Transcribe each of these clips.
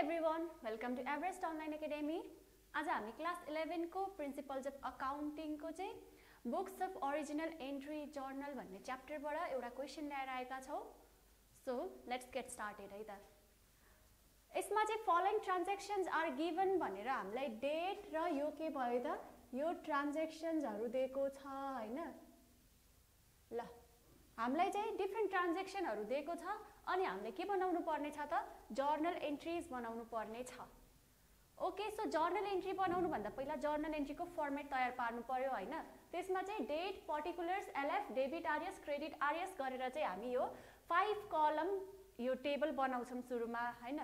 everyone, welcome to Everest Online Academy. आज हामी class 11 को प्रिन्सिपल्स अफ अकाउन्टिङ को चाहिँ books of original entry journal भन्ने च्याप्टरबाट एउटा क्वेशन ल्याएर आएका छौं. सो लेट्स गेट स्टार्टेड है त. यसमा चाहिँ फलोइङ ट्रान्ज्याक्सन्स आर गिवन भनेर हामीलाई डेट र यो के भयो त यो ट्रान्ज्याक्सन्सहरु दिएको छ हैन. ल हामीलाई चाहिँ डिफरेन्ट ट्रान्ज्याक्सनहरु दिएको छ अनि हामीले के बनाउनु पर्ने छ त जर्नल एन्ट्रीज बनाउनु पर्ने छ. ओके, सो जर्नल एन्ट्री बनाउनु भन्दा पहिला जर्नल एन्ट्री को फर्मेट तयार पार्नु पर्यो हैन. त्यसमा चाहिँ date, particulars, LF, debit RS, credit RS गरेर चाहिँ हामी यो 5 कलम यो टेबल बनाउँछौं सुरुमा हैन.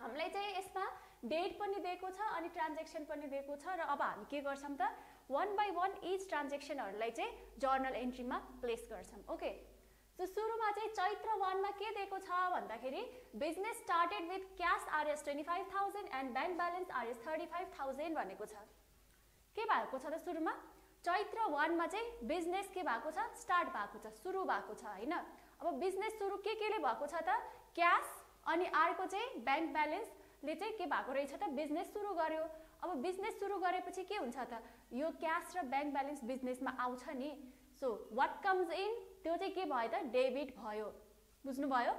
हामीलाई चाहिँ यसमा डेट पनि दिएको छ अनि ट्रान्ज्याक्सन पनि दिएको छ र अब हामी के गर्छौं त वन बाइ वन इच ट्रान्ज्याक्सनहरुलाई चाहिँ जर्नल एन्ट्रीमा प्लेस गर्छौं. ओके, सो सुरुमा चाहिँ चैत्र 1 मा के दिएको छ भन्दाखेरि business started with cash RS 25000 and bank balance RS 35000 भनेको छ. के भएको छ त सुरुमा चैत्र 1 मा चाहिँ बिजनेस के भएको छ स्टार्ट भएको छ, सुरु भएको छ हैन. अब बिजनेस सुरु केले भएको छ त क्याश अनि अर्को चाहिँ बैंक ब्यालेन्स ले चाहिँ के भएको रहेछ त बिजनेस सुरु गर्यो. अब बिजनेस सुरु गरेपछि के हुन्छ त यो क्याश र बैंक ब्यालेन्स बिजनेसमा आउँछ नि. सो व्हाट कम्स इन त्यो चाहिँ के भयो त डेबिट भयो. बुझ्नु भयो.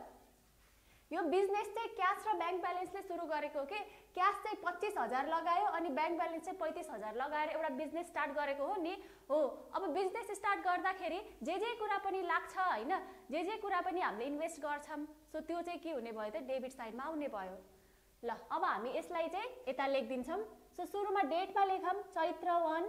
यो बिजनेस चाहिँ क्याश र बैंक ब्यालेन्सले सुरु गरेको हो के. क्याश चाहिँ 25000 लगायो अनि बैंक ब्यालेन्स चाहिँ 35000 लगाएर एउटा बिजनेस स्टार्ट गरेको हो नि. हो, अब बिजनेस स्टार्ट गर्दाखेरि जे कुरा पनि लाग्छ हैन, जे कुरा पनि हामीले इन्भेस्ट गर्छौं सो त्यो चाहिँ के हुने भयो त डेबिट साइडमा आउने भयो. ल अब हामी यसलाई चाहिँ यता लेखिदिन्छौं. सो सुरुमा डेटमा लेखौं चैत्र 1.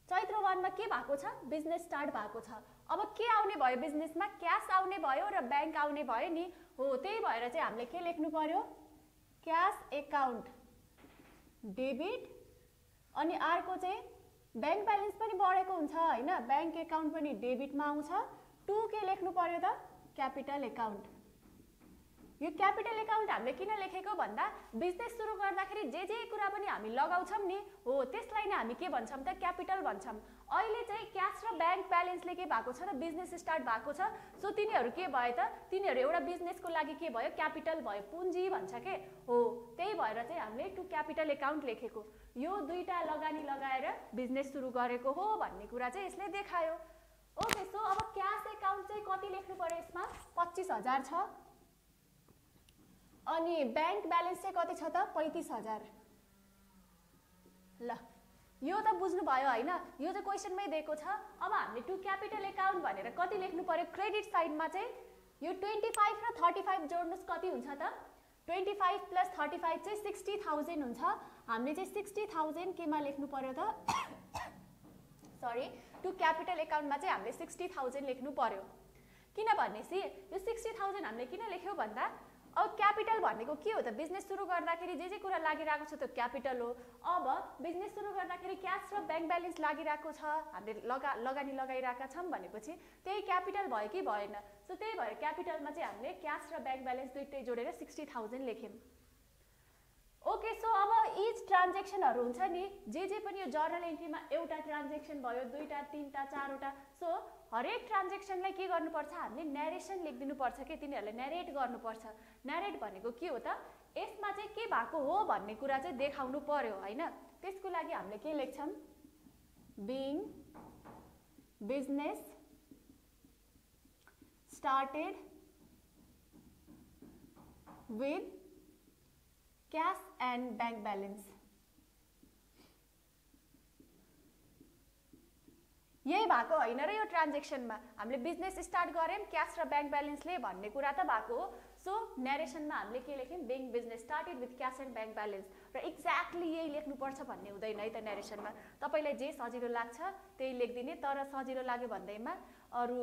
चैत्र 1 मा के भएको छ बिजनेस स्टार्ट भएको छ. अब के आउने भयो बिजनेसमा क्याश आउने भयो र बैंक आउने भयो नि. हो, त्यही भएर चाहिँ हामीले के लेख्नु पर्यो क्याश अकाउन्ट डेबिट अनि अर्को चाहिँ बैंक ब्यालेन्स पनि बढेको हुन्छ हैन, बैंक अकाउन्ट पनि डेबिटमा आउँछ. 2 के लेख्नु पर्यो त क्यापिटल अकाउन्ट. यो क्यापिटल अकाउन्ट हामीले किन लेखेको भन्दा बिजनेस सुरु गर्दाखेरि जे कुरा पनि हामी लगाउँछौं नि हो त्यसलाई नै हामी के भन्छौं त क्यापिटल भन्छौं. अहिले चाहिँ क्याश र बैंक ब्यालेन्सले के भएको छ त बिजनेस स्टार्ट भएको छ. सो तिनीहरु के भयो त तिनीहरु एउटा बिजनेसको लागि के भयो क्यापिटल भयो, पुँजी भन्छ के. हो, त्यही भएर चाहिँ हामीले टु क्यापिटल अकाउन्ट लेखेको. यो दुईटा लगानी लगाएर बिजनेस सुरु गरेको हो भन्ने कुरा चाहिँ यसले देखायो. ओके, सो अब क्याश अकाउन्ट चाहिँ कति लेख्नु पर्यो यसमा 25000 छ अनि बैंक ब्यालेन्स चाहिँ कति छ त 35000. ल यो त बुझ्नु भयो हैन, यो चाहिँ क्वेशनमै दिएको छ. अब हामीले टु क्यापिटल अकाउन्ट भनेर कति लेख्नु पर्यो क्रेडिट साइडमा चाहिँ यो 25 र 35 जोड्नुस् कति हुन्छ त 25 प्लस 35 चाहिँ 60000 हुन्छ. हामीले चाहिँ 60000 केमा लेख्नु पर्यो त सरी टु क्यापिटल अकाउन्टमा चाहिँ हामीले 60000 लेख्नु पर्यो. किनभनेसी यो 60000 हामीले किन लेख्यौ भन्दा अब क्यापिटल भनेको के हो त बिजनेस सुरु गर्दाखेरि जे कुरा लागिरहेको छ त्यो क्यापिटल हो. अब बिजनेस सुरु गर्दाखेरि क्याश र बैंक ब्यालेन्स लागिरहेको छ, हामीले लगानी लगाइरहेका छौं भनेपछि त्यही क्यापिटल भयो कि भएन. सो त्यही भएर क्यापिटलमा चाहिँ हामीले क्याश र बैंक ब्यालेन्स दुईटै जोडेर 60000 लेख्यौं. ओके, सो अब इच ट्रान्ज्याक्सनहरु हुन्छ नि जे पनि यो जर्नल एन्ट्रीमा एउटा ट्रान्ज्याक्सन भयो, दुईटा, तीनटा, चारवटा. सो हरेक ट्रान्ज्याक्सनलाई के गर्नुपर्छ हामीले नरेसन लेखिदिनु पर्छ के तिनीहरुले नरेट गर्नुपर्छ. नरेट भनेको के हो त यसमा चाहिँ के भएको हो भन्ने कुरा चाहिँ देखाउनु पर्यो हैन. त्यसको लागि हामीले के लेख्छौं being business started with cash and bank balance. यही भएको हैन र यो ट्रान्ज्याक्सनमा हामीले बिजनेस स्टार्ट गर्यौं क्याश र बैंक ब्यालेन्सले भन्ने कुरा त भएको हो. सो नरेसनमा हामीले के लेख्यौं being business started with cash and bank balance र एक्ज्याक्टली यही लेख्नु पर्छ भन्ने हुँदैन है त नरेसनमा. तपाईलाई जे सजिलो लाग्छ त्यही लेखिदिने, तर सजिलो लाग्यो भन्दैमा अरु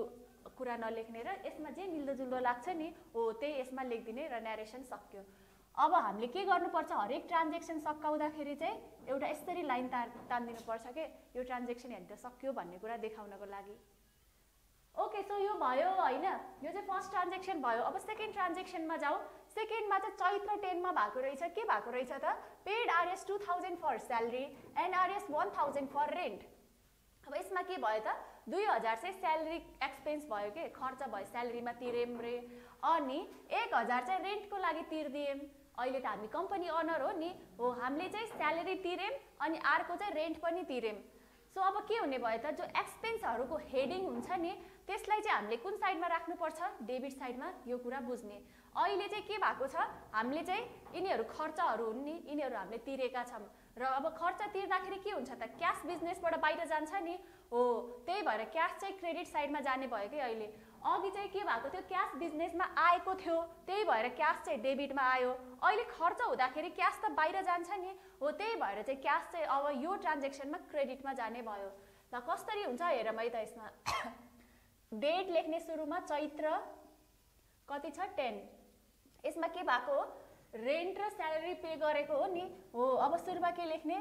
कुरा नलेख्ने र यसमा जे मिल्दोजुल्दो लाग्छ नि हो त्यही यसमा लेखिदिने र नरेसन सक्यो. अब हामीले के गर्नुपर्छ हरेक ट्रान्ज्याक्सन सकाउँदाखेरि चाहिँ एउटा यसरी लाइन तान्दिनु पर्छ के यो ट्रान्ज्याक्सन हेर्दा सक्यो भन्ने कुरा देखाउनको लागि. ओके, सो यो भयो हैन, यो चाहिँ फर्स्ट ट्रान्ज्याक्सन भयो. अब सेकेन्ड ट्रान्ज्याक्सनमा जाऊ. सेकेन्डमा चाहिँ चैत्र 10 मा भएको रहेछ. के भएको रहेछ त paid RS 2000 for salary and RS 1000 for rent. अब यसमा के भयो त 2000 चाहिँ स्यालेरी एक्सपेन्स भयो के खर्च भयो, स्यालेरीमा तिरेम रे. अनि 1000 चाहिँ रेन्टको लागि तिर्दियौँ। अहिले त हामी कम्पनी ओनर हो नि, हो हामीले चाहिँ स्यालेरी तिर्यौँ अनि अर्को चाहिँ रेन्ट पनि तिर्यौँ। सो अब के हुने भयो त, जो एक्सपेन्सहरूको हेडिङ हुन्छ नि त्यसलाई चाहिँ हामीले कुन साइडमा राख्नुपर्छ, डेबिट साइडमा, यो कुरा बुझ्ने। अहिले चाहिँ के भएको छ, हामीले चाहिँ यिनीहरू खर्चहरू हुन् नि, यिनीहरू हामीले तिरेका छौँ र अब खर्च तिर्दाखेरि के हुन्छ त, क्यास बिजनेसबाट बाहिर जान्छ नि, हो त्यही भएर क्यास चाहिँ क्रेडिट साइडमा जाने भयो कि। अहिले अघि चाहिँ के भएको थियो, क्यास बिजनेसमा आएको थियो त्यही भएर क्यास चाहिँ डेबिटमा आयो। अहिले खर्च हुँदाखेरि क्यास त बाहिर जान्छ नि, हो त्यही भएर चाहिँ क्यास चाहिँ अब यो ट्रान्जेक्सनमा क्रेडिटमा जाने भयो। ल कसरी हुन्छ हेरौँ है त। यसमा डेट लेख्ने सुरुमा चैत्र कति छ 10, यसमा के भएको हो, रेन्ट र स्यालेरी पे गरेको हो नि, हो अब सुरुमा के लेख्ने,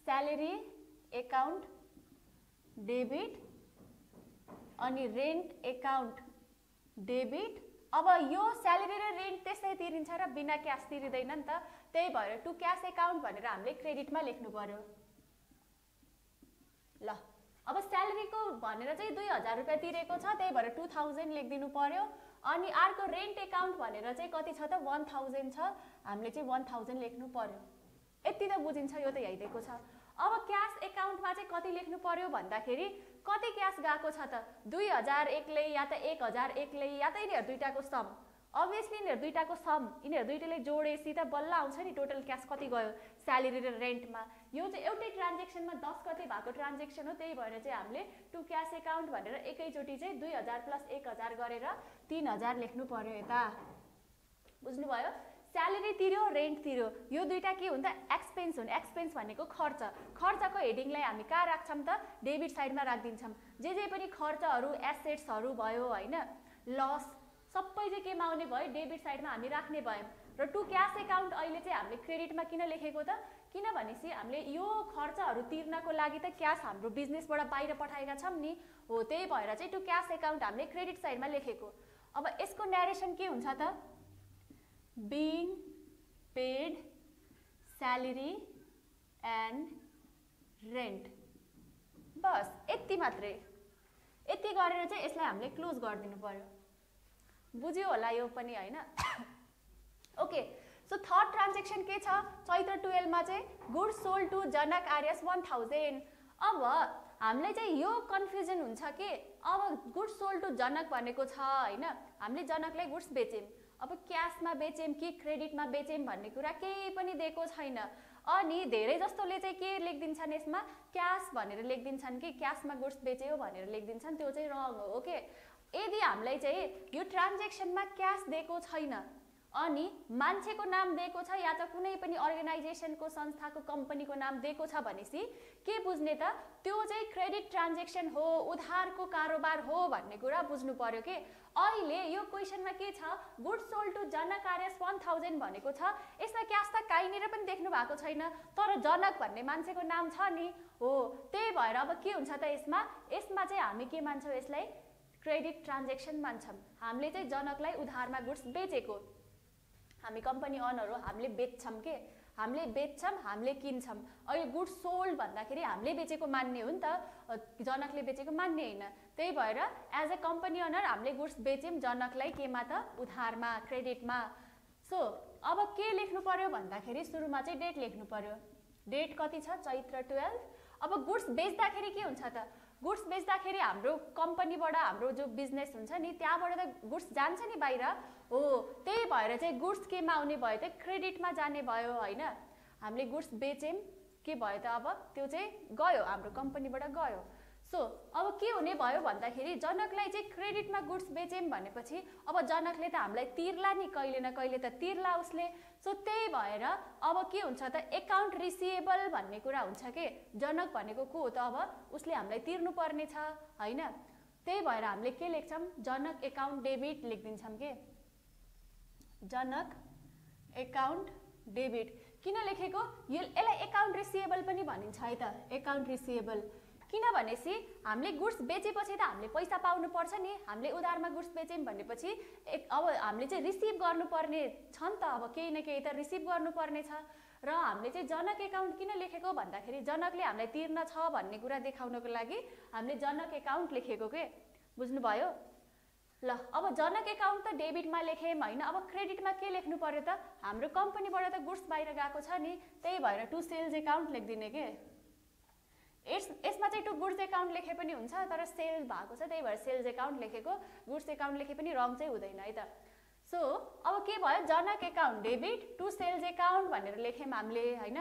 स्यालेरी एकाउन्ट डेबिट अनि रेन्ट एकाउन्ट डेबिट। अब यो स्यालेरी र रेन्ट त्यसै तिरिन्छ र बिना क्यास तिरिँदैन नि त, त्यही भएर टु क्यास एकाउन्ट भनेर हामीले क्रेडिटमा लेख्नु पर्यो। ल अब स्यालेरीको भनेर चाहिँ 2000 रुपियाँ तिरेको छ, त्यही भएर 2000 लेखिदिनु पर्यो। अनि अर्को रेन्ट एकाउन्ट भनेर चाहिँ कति छ त, 1000 छ, हामीले चाहिँ 1000 लेख्नु पर्यो। यति त बुझिन्छ, यो त यहीँदेखिको छ। अब क्यास एकाउन्टमा चाहिँ कति लेख्नु पर्यो भन्दाखेरि, कति क्यास गएको छ त, 2000 एक्लै या त 1000 एक्लै या त यिनीहरू दुईटाको सम। अभियसली यिनीहरू दुईटाको सम, यिनीहरू दुईटाले जोडेपछि त बल्ल आउँछ नि टोटल क्यास कति गयो स्यालेरी र रेन्टमा। यो चाहिँ एउटै ट्रान्जेक्सनमा 10 गते भएको ट्रान्जेक्सन हो, त्यही भएर चाहिँ हामीले टु क्यास एकाउन्ट भनेर एकैचोटि चाहिँ 2000 प्लस 1000 गरेर 3000 लेख्नु पर्यो। यता बुझ्नुभयो, स्यालेरी तिर्यो रेन्ट तिर्यो, यो दुईटा के हुन्छ, एक्सपेन्स हुन्। एक्सपेन्स भनेको खर्च, खर्चको हेडिङलाई हामी कहाँ राख्छौँ त, डेबिट साइडमा राखिदिन्छौँ। जे पनि खर्चहरू एसेट्सहरू भयो होइन, लस सबै चाहिँ केमा आउने भयो, डेबिट साइडमा हामी राख्ने भयौँ। र टु क्यास एकाउन्ट अहिले चाहिँ हामीले क्रेडिटमा किन लेखेको त, किनभनेपछि हामीले यो खर्चहरू तिर्नको लागि त क्यास हाम्रो बिजनेसबाट बाहिर पठाएका छौँ नि, हो त्यही भएर चाहिँ टु क्यास एकाउन्ट हामीले क्रेडिट साइडमा लेखेको। अब यसको न्यारेसन के हुन्छ त, being paid salary and rent, बस यति मात्रै। यति गरेर चाहिँ यसलाई हामीले क्लोज गरिदिनु पर्यो। बुझ्यो होला यो पनि होइन। ओके, सो थर्ड ट्रान्जेक्सन के छ, चैत्र 12 मा चाहिँ गुड्स सोल्ड टु जनक आर्यस 1000। अब हामीलाई चाहिँ यो कन्फ्युजन हुन्छ कि अब गुड्स सोल्ड टु जनक भनेको छ होइन, हामीले जनकलाई गुड्स बेच्यौँ, अब क्यासमा बेच्यौँ कि क्रेडिटमा बेच्यौँ भन्ने कुरा केही पनि दिएको छैन। अनि धेरै जस्तोले चाहिँ के लेखिदिन्छन् यसमा, क्यास भनेर लेखिदिन्छन् कि क्यासमा गुड्स बेच्यो भनेर लेखिदिन्छन्, त्यो चाहिँ रङ हो। ओके, यदि हामीलाई चाहिँ यो ट्रान्जेक्सनमा क्यास दिएको छैन अनि मान्छेको नाम दिएको छ या त कुनै पनि अर्गनाइजेसनको संस्थाको कम्पनीको नाम दिएको छ भनेपछि के बुझ्ने त, त्यो चाहिँ क्रेडिट ट्रान्जेक्सन हो, उधारको कारोबार हो भन्ने कुरा बुझ्नु पर्यो कि। अहिले यो क्वेसनमा के छ, गुड्स सोल्ड टु जनक आर्यस 1000 भनेको छ, यसमा क्यास त कहीँनिर पनि देख्नु भएको छैन, तर जनक भन्ने मान्छेको नाम छ नि, हो त्यही भएर अब के हुन्छ त, यसमा चाहिँ हामी के मान्छौँ, यसलाई क्रेडिट ट्रान्जेक्सन मान्छौँ। हामीले चाहिँ जनकलाई उधारमा गुड्स बेचेको, हामी कम्पनी ओनर हो, हामीले बेच्छौँ के, हामीले बेच्छौँ, हामीले किन्छौँ। अहिले गुड्स सोल्ड भन्दाखेरि हामीले बेचेको मान्ने हो नि त, जनकले बेचेको मान्ने होइन। त्यही भएर एज अ कम्पनी ओनर हामीले गुड्स बेच्यौँ जनकलाई केमा त, उधारमा, क्रेडिटमा। सो अब के लेख्नु पर्यो भन्दाखेरि सुरुमा चाहिँ डेट लेख्नु पर्यो। डेट कति छ, चैत्र 12। अब गुड्स बेच्दाखेरि के हुन्छ त, गुड्स बेच्दाखेरि हाम्रो कम्पनीबाट हाम्रो जो बिजनेस हुन्छ नि त्यहाँबाट त गुड्स जान्छ नि बाहिर, हो त्यही भएर चाहिँ गुड्स केमा आउने भयो त, क्रेडिटमा जाने भयो होइन। हामीले गुड्स बेच्यौँ, के भयो त, अब त्यो चाहिँ गयो हाम्रो कम्पनीबाट गयो। सो अब के हुने भयो भन्दाखेरि जनकलाई चाहिँ क्रेडिटमा गुड्स बेच्यौँ भनेपछि अब जनकले त हामीलाई तिर्ला नि, कहिले न कहिले त तिर्ला उसले। सो त्यही भएर अब के हुन्छ त, एकाउन्ट रिसिएबल भन्ने कुरा हुन्छ कि, जनक भनेको को हो त, अब उसले हामीलाई तिर्नु पर्ने छ होइन। त्यही भएर हामीले के लेख्छौँ, जनक एकाउन्ट डेबिट लेखिदिन्छौँ के, जनक एकाउन्ट डेबिट। किन लेखेको, यसलाई एकाउन्ट रिसिएबल पनि भनिन्छ है त, एकाउन्ट रिसिएबल। किनभनेपछि हामीले गुड्स बेचेपछि त हामीले पैसा पाउनु पर्छ नि, हामीले उधारमा गुड्स बेच्यौँ भनेपछि अब हामीले चाहिँ रिसिभ गर्नुपर्ने छ नि त, अब केही न केही त रिसिभ गर्नुपर्ने छ। र हामीले चाहिँ जनक एकाउन्ट किन लेखेको भन्दाखेरि जनकले हामीलाई तिर्न छ भन्ने कुरा देखाउनको लागि हामीले जनक एकाउन्ट लेखेको के, बुझ्नुभयो। ल अब जनक एकाउन्ट त डेबिटमा लेखेँ हैन, अब क्रेडिटमा के लेख्नु पर्यो त? हाम्रो कम्पनीबाट त गुड्स बाहिर गएको छ नि, त्यही भएर टु सेल्स एकाउन्ट लेख्दिने के। यसमा चाहिँ टु गुड्स एकाउन्ट लेखे पनि हुन्छ, तर सेल भएको छ त्यही भएर सेल्स एकाउन्ट लेखेको, गुड्स एकाउन्ट लेखे पनि रङ चाहिँ हुँदैन है त। सो अब के भयो, Janak account debit to sales account भनेर लेख्यौँ हामीले हैन।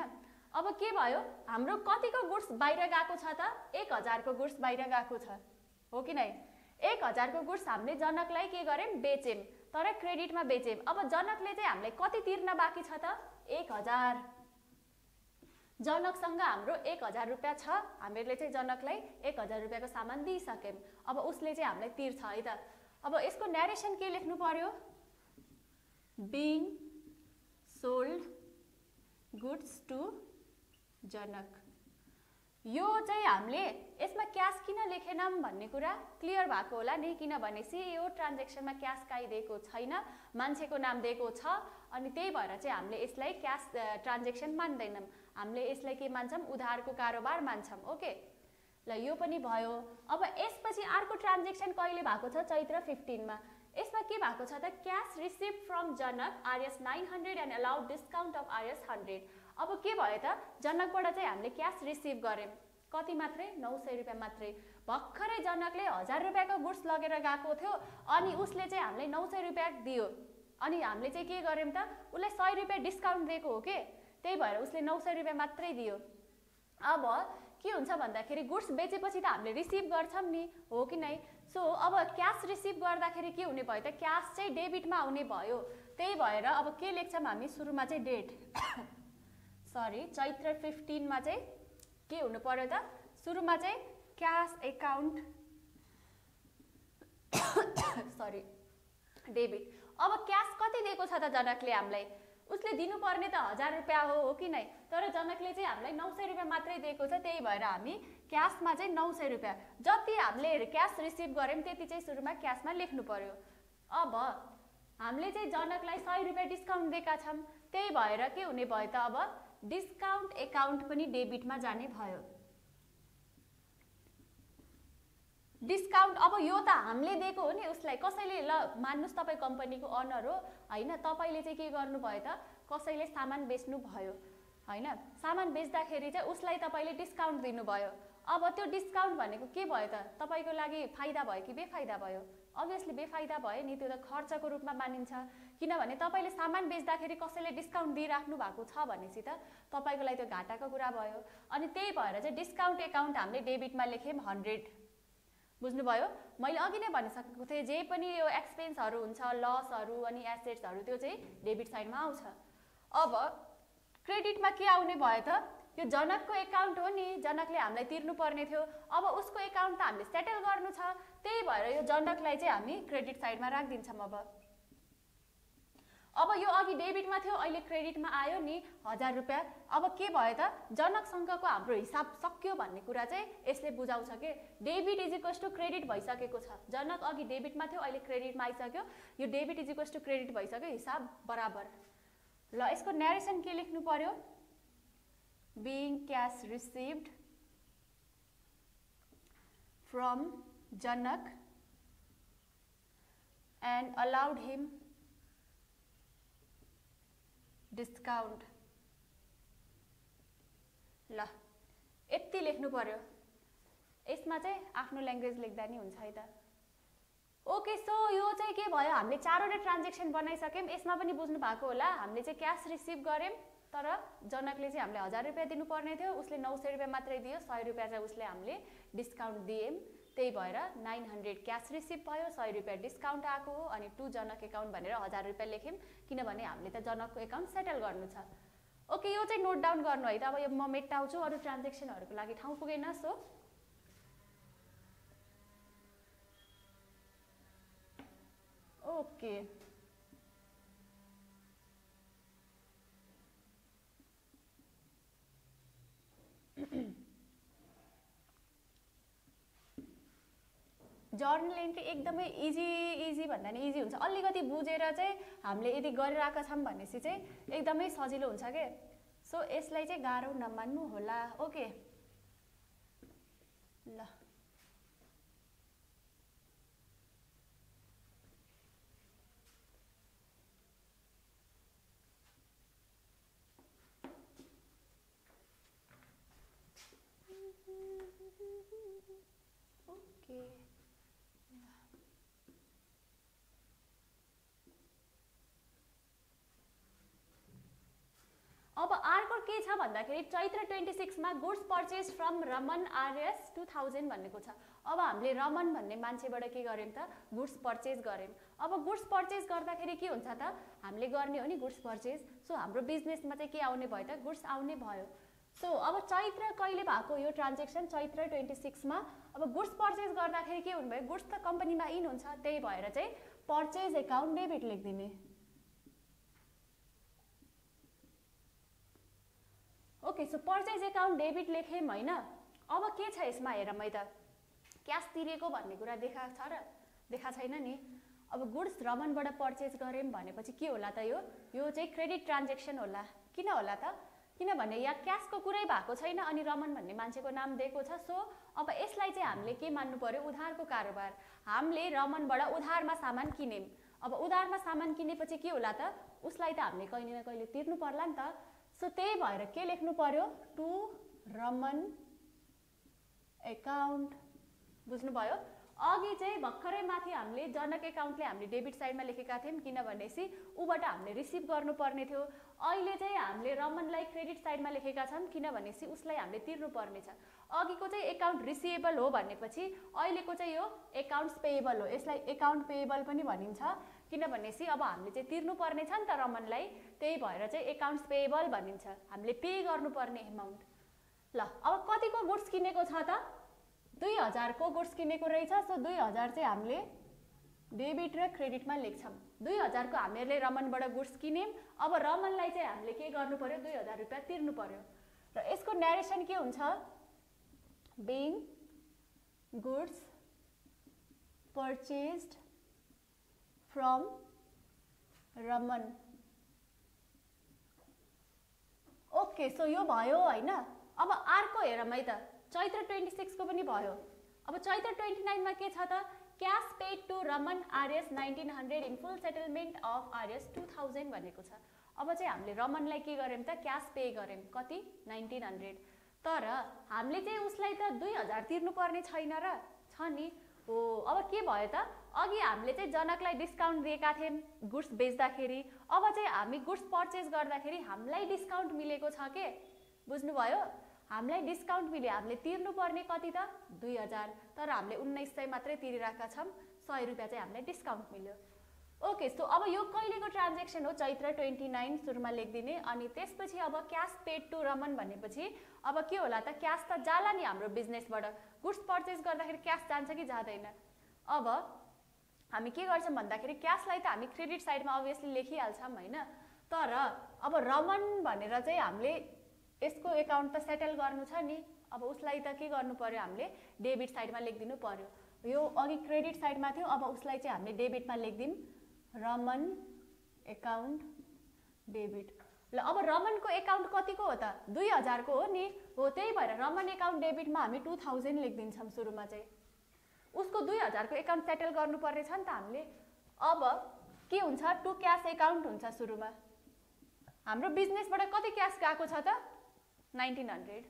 अब के भयो, हाम्रो कतिको गुड्स बाहिर गएको छ त? 1000 को गुड्स बाहिर गएको छ, हो कि नै? 1000 को गुड्स हामीले जनकलाई के गर्यौँ, बेच्यौँ, तर क्रेडिटमा बेच्यौँ। अब जनकले चाहिँ हामीलाई कति तिर्न बाँकी छ त? 1000। जनकसँग हाम्रो 1000 रुपियाँ छ, हामीले चाहिँ जनकलाई 1000 रुपियाँको सामान दिइसक्यौँ। अब उसले चाहिँ हामीलाई तिर्छ है त। अब यसको न्यारेसन के लेख्नु पर्यो? बिङ सोल्ड गुड्स टु जनक। यो चाहिँ हामीले यसमा क्यास किन लेखेनौँ भन्ने कुरा क्लियर भएको होला नि, किनभने यो ट्रान्जेक्सनमा क्यास काहीँ दिएको छैन, मान्छेको नाम दिएको छ, अनि त्यही भएर चाहिँ हामीले यसलाई क्यास ट्रान्जेक्सन मान्दैनौँ, हामीले यसलाई के मान्छौँ, उधारको कारोबार मान्छौँ। ओके, ल यो पनि भयो। अब यसपछि अर्को ट्रान्जेक्सन कहिले भएको छ? चैत्र 15 मा। यसमा के भएको छ त? Cash receive from Janak RS 900 and allowed discount of RS 100। अब के भयो त? जनकबाट चाहिँ हामीले क्यास रिसिभ गर्यौँ, कति मात्रै? 900 रुपियाँ मात्रै। भर्खरै जनकले 1000 रुपियाँको गुड्स लगेर गएको थियो, अनि उसले चाहिँ हामीलाई 900 रुपियाँ दियो, अनि हामीले चाहिँ के गर्यौँ त? उसलाई 100 रुपियाँ डिस्काउन्ट दिएको हो के, त्यही भएर उसले 900 रुपियाँ मात्रै दियो। अब के हुन्छ भन्दाखेरि गुड्स बेचेपछि त हामीले रिसिभ गर्छौँ नि, हो कि नै? सो अब क्यास रिसिभ गर्दाखेरि के हुने भयो त? क्यास चाहिँ डेबिटमा आउने भयो, त्यही भएर अब के लेख्छौँ हामी? सुरुमा चाहिँ डेट सरी चैत्र 15 मा चाहिँ के हुनु पर्यो त? सुरुमा चाहिँ क्यास एकाउन्ट सरी डेबिट। अब क्यास कति दिएको छ त जनकले हामीलाई? उसले दिनुपर्ने त 1000 रुपियाँ हो कि नै? तर जनकले चाहिँ हामीलाई 900 रुपियाँ मात्रै दिएको छ, त्यही भएर हामी क्यासमा चाहिँ 900 रुपियाँ जति हामीले क्यास रिसिभ गर्यौँ त्यति चाहिँ सुरुमा क्यासमा लेख्नु पर्यो। अब हामीले चाहिँ जनकलाई 100 रुपियाँ डिस्काउन्ट दिएका छौँ, त्यही भएर के हुने भयो त? अब डिस्काउन्ट एकाउन्ट पनि डेबिटमा जाने भयो। डिस्काउन्ट अब यो त हामीले दिएको हो नि उसलाई, कसैले ल मान्नुस् तपाईँ कम्पनीको अनर हो हैन, तपाईले चाहिँ के गर्नु भयो त? कसैले सामान बेच्नु भयो हैन, सामान बेच्दाखेरि चाहिँ उसलाई तपाईले डिस्काउन्ट दिनुभयो। अब त्यो डिस्काउन्ट भनेको के भयो त? तपाईको लागि फाइदा भयो कि बेफाइदा भयो? अभियसली बेफाइदा भयो नि, त्यो त खर्चको रूपमा मानिन्छ, किनभने तपाईले सामान बेच्दाखेरि कसैले डिस्काउन्ट दिइराख्नु भएको छ भनेपछि त तपाईको लागि त्यो घाटाको कुरा भयो। अनि त्यही भएर चाहिँ डिस्काउन्ट एकाउन्ट हामीले डेबिटमा लेख्यौँ 100। बुझ्नुभयो? मैले अघि नै भनिसकेको थिएँ, जे पनि यो एक्सपेन्सहरू हुन्छ, लसहरू अनि एसेट्सहरू, त्यो चाहिँ डेबिट साइडमा आउँछ। अब क्रेडिटमा के आउने भयो त? यो जनकको एकाउन्ट हो नि, जनकले हामीलाई तिर्नु पर्ने थियो, अब उसको एकाउन्ट त हामीले सेटल गर्नु छ, त्यही भएर यो जनकलाई चाहिँ हामी क्रेडिट साइडमा राख्दिन्छौँ। अब यो अघि डेबिटमा थियो, अहिले क्रेडिटमा आयो नि 1000 रुपियाँ। अब के भयो त? जनकसँगको हाम्रो हिसाब सक्यो भन्ने कुरा चाहिँ यसले बुझाउँछ के debit is equals to credit भइसकेको छ। जनक अघि डेबिटमा थियो, अहिले क्रेडिटमा आइसक्यो, यो debit is equals to credit भइसक्यो, हिसाब बराबर। ल यसको न्यारेसन के लेख्नु पर्यो? being cash received from Janak and allowed him discount। ल यति लेख्नु पर्यो, यसमा चाहिँ आफ्नो ल्याङ्ग्वेज लेख्दा नि हुन्छ है त। ओके, सो यो चाहिँ के भयो, हामीले 4वटा ट्रान्जेक्सन बनाइसक्यौँ। यसमा पनि बुझ्नु भएको होला, हामीले चाहिँ क्यास रिसिभ गर्यौँ, तर जनकले चाहिँ हामीले 1000 रुपियाँ दिनुपर्ने थियो, उसले 900 रुपियाँ मात्रै दियो, 100 रुपियाँ चाहिँ उसले हामीले डिस्काउन्ट दियौँ, त्यही भएर 900 क्यास रिसिभ भयो, 100 रुपियाँ डिस्काउन्ट आएको हो, अनि टु जनक एकाउन्ट भनेर 1000 रुपियाँ लेख्यौँ, किनभने हामीले त जनकको एकाउन्ट सेटल गर्नु छ। ओके, यो चाहिँ नोट डाउन गर्नु है त। अब यो म मेटाउँछु, अरू ट्रान्जेक्सनहरूको लागि ठाउँ पुगेन। सो ओके, जर्नल एन्ट्री एकदमै इजी भन्दा नि इजी हुन्छ, अलिकति बुझेर चाहिँ हामीले यदि गरिरहेका छौँ भनेपछि चाहिँ एकदमै सजिलो हुन्छ के। सो यसलाई चाहिँ गाह्रो नमान्नु होला। ओके, ल ओके अब अर्को के छ भन्दाखेरि चैत्र 26 मा goods purchase from Raman RS 2000 भनेको छ। अब हामीले रमन भन्ने मान्छेबाट के गर्यौं त गुड्स पर्चेज गर्यौं। अब गुड्स पर्चेज गर्दाखेरि के हुन्छ त हामीले गर्ने हो नि गुड्स पर्चेज। सो हाम्रो बिजनेसमा चाहिँ के आउने भयो त गुड्स आउने भयो। सो अब चैत्र कहिले भएको यो ट्रान्ज्याक्सन चैत्र 26 मा। अब गुड्स पर्चेज गर्दाखेरि के हुने भयो गुड्स त कम्पनीमा इन हुन्छ, त्यही भएर चाहिँ पर्चेज अकाउन्ट डेबिट लेख्दिने। Okay so purchase account debit लेखेँ हैन। अब के छ यसमा हेर मै त क्याश तिरेको भन्ने कुरा देखा छ र देखा छैन नि। अब गुड्स रमनबाट पर्चेज गरेम भनेपछि के होला त यो चाहिँ क्रेडिट ट्रान्ज्याक्सन होला। किन होला त किनभने यहाँ क्याशको कुरै भएको छैन अनि रमन भन्ने मान्छेको नाम दिएको छ। सो अब यसलाई चाहिँ हामीले के मान्नु पर्यो उधारको कारोबार। हामीले रमनबाट उधारमा सामान किनेम। अब उधारमा सामान किनेपछि के होला त उसलाई त हामीले कहिले न कहिले तिर्नु पर्ला नि त। सो त्यही भएर के लेख्नु पर्यो टु रमन अकाउन्ट। बुझ्नुभयो। अघि चाहिँ भर्खरै माथि हामीले जनक अकाउन्टले हामीले डेबिट साइडमा लेखेका थियौं किनभनेसी उबाट हामीले रिसिभ गर्नुपर्ने थियो। अहिले चाहिँ हामीले रमनलाई क्रेडिट साइडमा लेखेका छौं किनभनेसी उसलाई हामीले तिर्नु पर्ने छ। अघिको चाहिँ अकाउन्ट रिसिभेबल हो भनेपछि अहिलेको चाहिँ यो अकाउन्ट्स पेएबल हो। यसलाई अकाउन्ट पेएबल पनि भनिन्छ किनभनेसी अब हामीले चाहिँ तिर्नु पर्ने छ नि त रमनलाई, त्यही भएर चाहिँ अकाउन्ट्स पेएबल भनिन्छ। हामीले पे गर्नुपर्ने अमाउन्ट। ल अब कतिको गुड्स किनेको छ त 2000 को गुड्स किनेको रहेछ। सो 2000 चाहिँ हामीले डेबिट र क्रेडिटमा लेख्छौं। 2000 को हामीले रमनबाट गुड्स किनेम। अब रमनलाई चाहिँ हामीले के गर्नु पर्यो 2000 रुपैयाँ तिर्नु पर्यो। र यसको न्यारेसन के हुन्छ being goods purchased from Raman. Okay so यो भयो हैन। अब अर्को हेर मै त चैत्र 26 को पनि भयो। अब चैत्र 29 मा के छ त cash paid to Raman RS 1900 in full settlement of RS 2000 भनेको छ। अब चाहिँ हामीले रमनलाई के गर्यौं त क्याश पे गर्यौं कति 1900। तर हामीले चाहिँ उसलाई त 2000 तिर्नु पर्ने छैन र छ नि। हो अब के भयो त अघि हामीले चाहिँ जनकलाई डिस्काउन्ट दिएका थियौं गुड्स बेच्दाखेरि। अब चाहिँ हामी गुड्स पर्चेज गर्दाखेरि हामीलाई डिस्काउन्ट मिलेको छ के। बुझ्नुभयो। हामीलाई डिस्काउन्ट मिल्यो। हामीले तिर्नु पर्ने कति त 2000 तर हामीले 1900 मात्रै तिरिरहेका छौं। 100 रुपैयाँ चाहिँ हामीलाई डिस्काउन्ट मिल्यो। ओके सो अब यो कहिलेको ट्रान्ज्याक्सन हो चैत्र 29 सुरुमा लेख्दिने। अनि त्यसपछि अब क्याश पेड टु रमन भनेपछि अब के होला त क्याश त जाला नि हाम्रो बिजनेसबाट। गुड्स पर्चेज गर्दाखेरि क्याश जान्छ कि जाँदैन। अब हामी के गर्छौं भन्दाखेरि क्याशलाई त हामी क्रेडिट साइडमा अभियसली लेखिहाल्छौं हैन। तर अब रमन भनेर चाहिँ हामीले यसको अकाउन्ट त सेटल गर्नु छ नि। अब उसलाई त के गर्नु पर्यो हामीले डेबिट साइडमा लेखिदिनु पर्यो। यो अघि क्रेडिट साइडमा थियो अब उसलाई चाहिँ हामीले डेबिटमा लेखिदिम रमन अकाउन्ट डेबिट। ल अब रमनको अकाउन्ट कतिको हो त 2000 को हो नि। हो त्यही भएर रमन अकाउन्ट डेबिटमा हामी 2000 लेखिदिन्छौं सुरुमा चाहिँ। उसको 2000 को अकाउन्ट सेटल गर्नुपर्ने छ नि त हामीले। अब के हुन्छ टु क्याश अकाउन्ट हुन्छ सुरुमा। हाम्रो बिजनेसबाट कति क्याश गएको छ त 1900।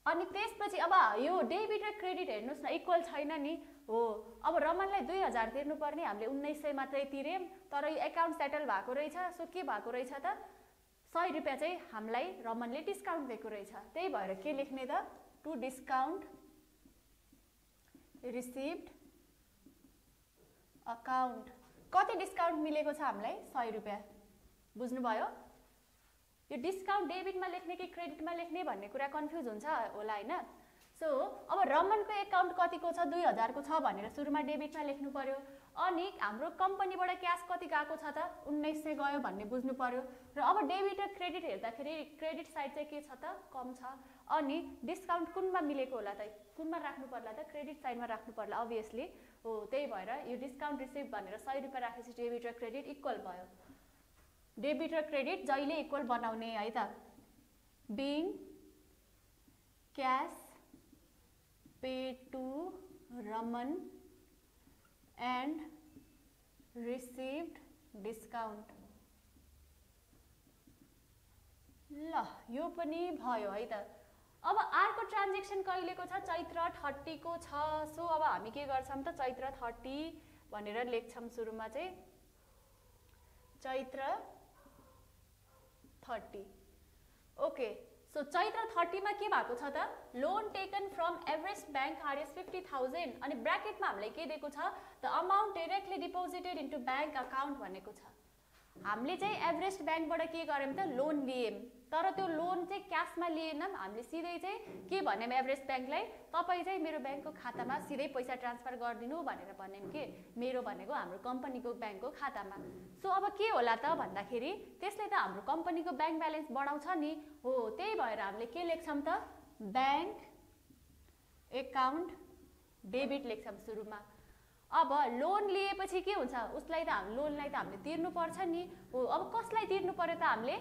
अनि त्यसपछि अब यो डेबिट र क्रेडिट हेर्नुस् न इक्वल छैन नि। हो अब रमनलाई 2000 तिर्नु पर्ने हामीले 1900 मात्रै तिरेम। तर यो अकाउन्ट सेटल भएको रहेछ। सो के भएको रहेछ त 100 रुपैयाँ चाहिँ हामीलाई रमनले डिस्काउन्ट दिएको रहेछ। त्यही भएर के लेख्ने त टु डिस्काउन्ट रिसिभ्ड अकाउन्ट। कति डिस्काउन्ट मिलेको छ हामीलाई 100 रुपैयाँ। बुझ्नुभयो। यो डिस्काउन्ट डेबिटमा लेख्ने कि क्रेडिटमा लेख्ने भन्ने कुरा कन्फ्युज हुन्छ होला हैन। सो अब रमनको अकाउन्ट कतिको छ 2000 को छ भनेर सुरुमा डेबिटमा लेख्नु पर्यो। अनि हाम्रो कम्पनीबाट क्याश कति गएको छ त 1900 गयो भन्ने बुझ्नु पर्यो। र अब डेबिट र क्रेडिट हेर्दाखेरि क्रेडिट साइड चाहिँ के छ त कम छ। अनि डिस्काउन्ट कुनमा मिलेको होला त कुनमा राख्नु पर्ला त क्रेडिट साइडमा राख्नु पर्ला अभियसली। हो त्यही भएर यो डिस्काउन्ट रिसिभ भनेर 100 रुपैयाँ राखेपछि डेबिट र क्रेडिट इक्वल भयो। डेबिट र क्रेडिट जहिले इक्वल बनाउने है त। being cash paid to Raman and received discount। ल यो पनि भयो है त। अब अर्को ट्रान्जेक्सन कहिलेको छ चैत्र 30 को छ सो अब हामी के गर्छौं त चैत्र 30 भनेर लेख्छौं सुरुमा चाहिँ चैत्र 30 ओके सो चैत्र 30 मा के भएको छ त loan taken from Everest bank RS 50,000 अनि ब्र्याकेटमा हामीलाई के दिएको छ the amount directly deposited into bank account भनेको छ हामीले चाहिँ एभरेस्ट बैंकबाट के गर्यौं त लोन लियौं तर त्यो लोन चाहिँ क्याशमा लिएनौं हामीले सिधै चाहिँ के भन्यौं एभरेस्ट बैंकलाई तपाई चाहिँ मेरो बैंकको खातामा सिधै पैसा ट्रान्सफर गर्दिनु भनेर भन्यौं के मेरो भनेको हाम्रो कम्पनीको बैंकको खातामा सो अब के होला त भन्दाखेरि त्यसले त हाम्रो कम्पनीको बैंक ब्यालेन्स बढाउँछ नि हो त्यही भएर हामीले के लेख्छौं त बैंक अकाउन्ट डेबिट लेख्छौं सुरुमा अब लोन लिएपछि के हुन्छ उसलाई त हामी लोनलाई त हामीले तिर्नु पर्छ नि हो अब कसलाई तिर्नु पर्यो त हामीले